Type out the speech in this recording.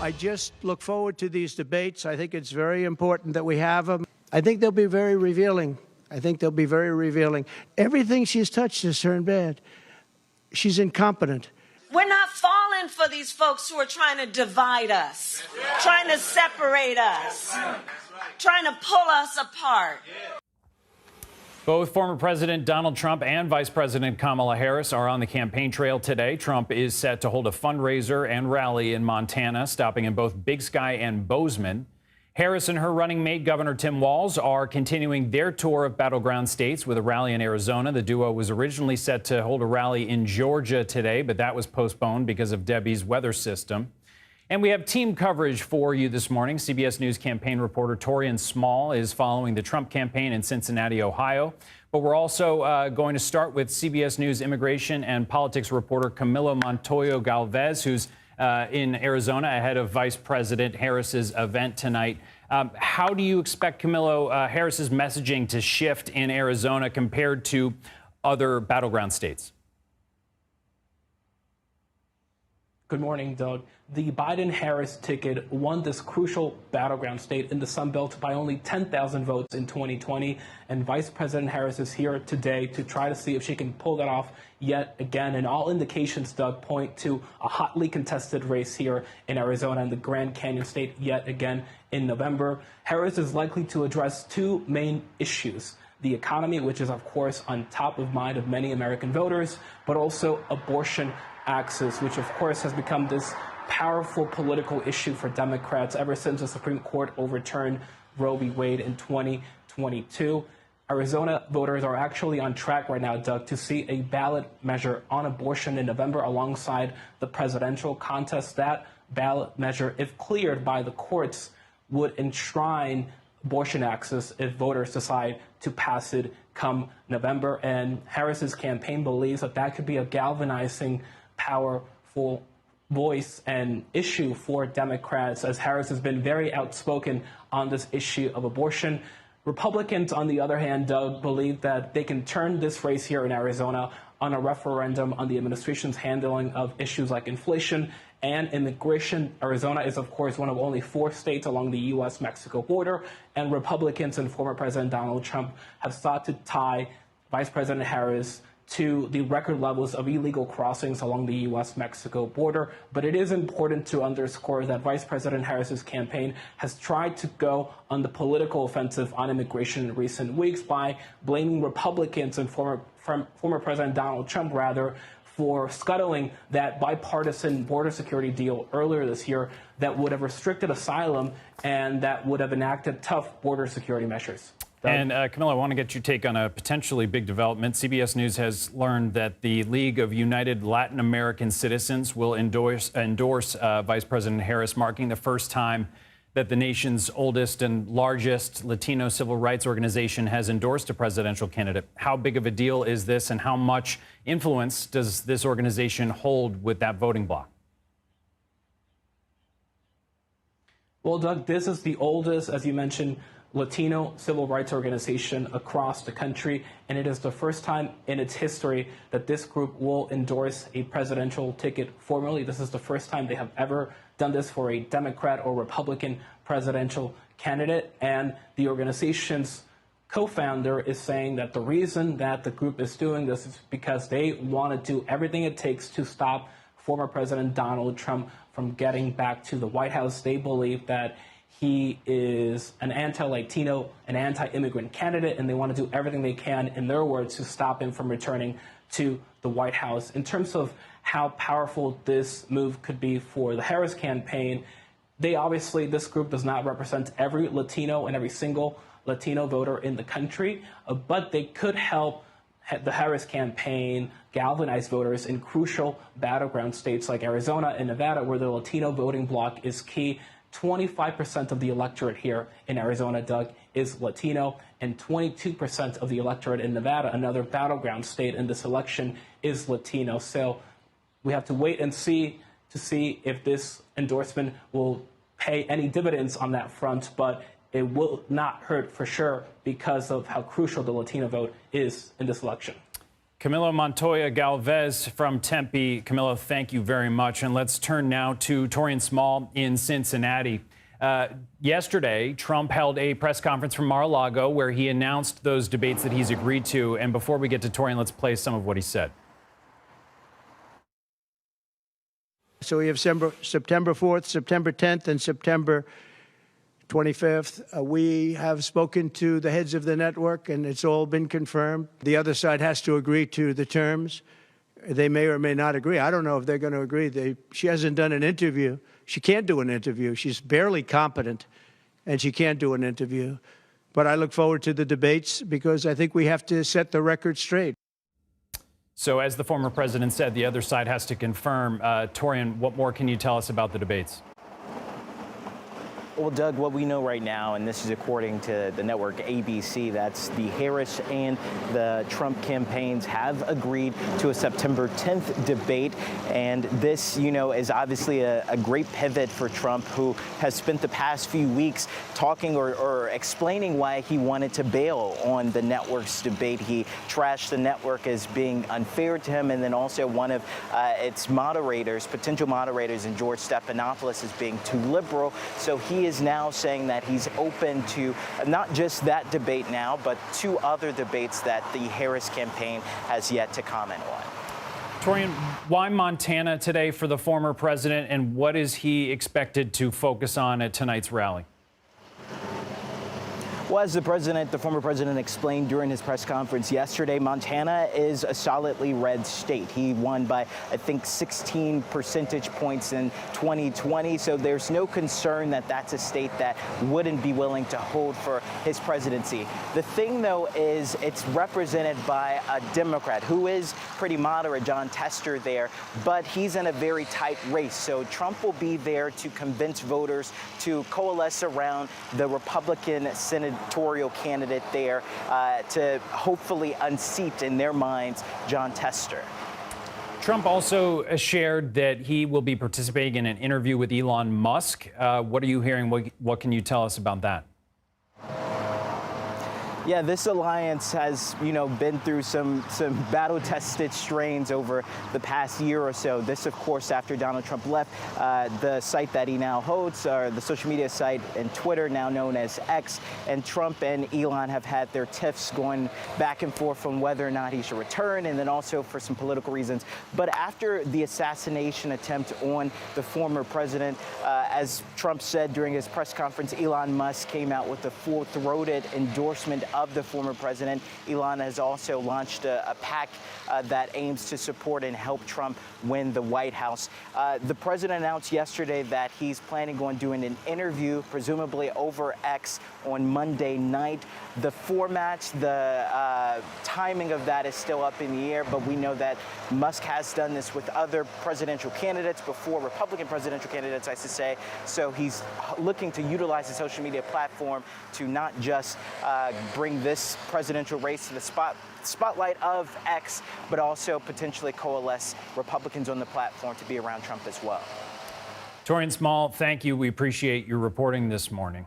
I just look forward to these debates. I think it's very important that we have them. I think they'll be very revealing. Everything she's touched has turned bad. She's incompetent. We're not falling for these folks who are trying to divide us, trying to separate us, trying to pull us apart. Both former President Donald Trump and Vice President Kamala Harris are on the campaign trail today. Trump is set to hold a fundraiser and rally in Montana, stopping in both Big Sky and Bozeman. Harris and her running mate, Governor Tim Walz, are continuing their tour of battleground states with a rally in Arizona. The duo was originally set to hold a rally in Georgia today, but that was postponed because of Debbie's weather system. And we have team coverage for you this morning. CBS News campaign reporter Taurean Small is following the Trump campaign in Cincinnati, Ohio. But we're also going to start with CBS News immigration and politics reporter Camilo Montoya-Galvez, who's in Arizona ahead of Vice President Harris's event tonight. How do you expect Camilo Harris's messaging to shift in Arizona compared to other battleground states? Good morning, Doug. The Biden-Harris ticket won this crucial battleground state in the Sun Belt by only 10,000 votes in 2020, and Vice President Harris is here today to try to see if she can pull that off yet again. And all indications, Doug, point to a hotly contested race here in Arizona and the Grand Canyon state yet again in November. Harris is likely to address two main issues: the economy, which is, of course, on top of mind of many American voters, but also abortion access, which, of course, has become this powerful political issue for Democrats ever since the Supreme Court overturned Roe v. Wade in 2022. Arizona voters are actually on track right now, Doug, to see a ballot measure on abortion in November alongside the presidential contest. That ballot measure, if cleared by the courts, would enshrine abortion access if voters decide to pass it come November. And Harris's campaign believes that that could be a galvanizing, powerful voice and issue for Democrats, as Harris has been very outspoken on this issue of abortion. Republicans, on the other hand, Doug, believe that they can turn this race here in Arizona on a referendum on the administration's handling of issues like inflation and immigration. Arizona is, of course, one of only 4 states along the U.S.-Mexico border, and Republicans and former President Donald Trump have sought to tie Vice President Harris to the record levels of illegal crossings along the U.S.-Mexico border. But it is important to underscore that Vice President Harris's campaign has tried to go on the political offensive on immigration in recent weeks by blaming Republicans and former President Donald Trump, rather, for scuttling that bipartisan border security deal earlier this year that would have restricted asylum and that would have enacted tough border security measures. And Camilo, I want to get your take on a potentially big development. CBS News has learned that the League of United Latin American Citizens will endorse Vice President Harris, marking the first time that the nation's oldest and largest Latino civil rights organization has endorsed a presidential candidate. How big of a deal is this, and how much influence does this organization hold with that voting bloc? Well, Doug, this is the oldest, as you mentioned, Latino civil rights organization across the country, and it is the first time in its history that this group will endorse a presidential ticket formally. This is the first time they have ever done this for a Democrat or Republican presidential candidate, and the organization's co-founder is saying that the reason that the group is doing this is because they want to do everything it takes to stop former President Donald Trump from getting back to the White House. They believe that he is an anti-Latino, an anti-immigrant candidate, and they want to do everything they can, in their words, to stop him from returning to the White House. In terms of how powerful this move could be for the Harris campaign, this group does not represent every Latino and every single Latino voter in the country, but they could help the Harris campaign galvanize voters in crucial battleground states like Arizona and Nevada, where the Latino voting bloc is key. 25% of the electorate here in Arizona, Doug, is Latino, and 22% of the electorate in Nevada, another battleground state in this election, is Latino. So we have to wait and see if this endorsement will pay any dividends on that front, but it will not hurt for sure because of how crucial the Latino vote is in this election. Camilo Montoya-Galvez from Tempe. Camilo, thank you very much. And let's turn now to Taurean Small in Cincinnati. Yesterday, Trump held a press conference from Mar-a-Lago where he announced those debates that he's agreed to. And before we get to Taurean, let's play some of what he said. So we have September 4th, September 10th, and September 25th. We have spoken to the heads of the network, and it's all been confirmed. The other side has to agree to the terms. They may or may not agree. I don't know if they're going to agree. She hasn't done an interview. She can't do an interview. She's barely competent, and she can't do an interview. But I look forward to the debates because I think we have to set the record straight. So as the former president said, the other side has to confirm. Taurean, what more can you tell us about the debates? Well, Doug, what we know right now, and this is according to the network ABC, that's the Harris and the Trump campaigns have agreed to a September 10th debate. And this, is obviously a great pivot for Trump, who has spent the past few weeks talking or explaining why he wanted to bail on the network's debate. He trashed the network as being unfair to him, and then also one of its moderators, potential moderators, in George Stephanopoulos, as being too liberal. So he is now saying that he's open to not just that debate now, but two other debates that the Harris campaign has yet to comment on. Taurean, why Montana today for the former president, and what is he expected to focus on at tonight's rally? Well, as the former president explained during his press conference yesterday, Montana is a solidly red state. He won by, I think, 16 percentage points in 2020. So there's no concern that that's a state that wouldn't be willing to hold for his presidency. The thing, though, is it's represented by a Democrat who is pretty moderate, Jon Tester there, but he's in a very tight race. So Trump will be there to convince voters to coalesce around the Republican senatorial candidate there to hopefully unseat in their minds Jon Tester. Trump also shared that he will be participating in an interview with Elon Musk. What are you hearing? What can you tell us about that? Yeah, this alliance has, been through some battle-tested strains over the past year or so. This, of course, after Donald Trump left the site that he now holds, or the social media site and Twitter, now known as X. And Trump and Elon have had their tiffs going back and forth on whether or not he should return, and then also for some political reasons. But after the assassination attempt on the former president, as Trump said during his press conference, Elon Musk came out with a full-throated endorsement of the former president. Elon has also launched a PAC that aims to support and help Trump win the White House. The president announced yesterday that he's planning on doing an interview, presumably over X, on Monday night. The format, the timing of that is still up in the air, but we know that Musk has done this with other presidential candidates before, Republican presidential candidates, I should say. So he's looking to utilize the social media platform to not just bring this presidential race to the spotlight of X, but also potentially coalesce Republicans on the platform to be around Trump as well. Taurean Small, thank you. We appreciate your reporting this morning.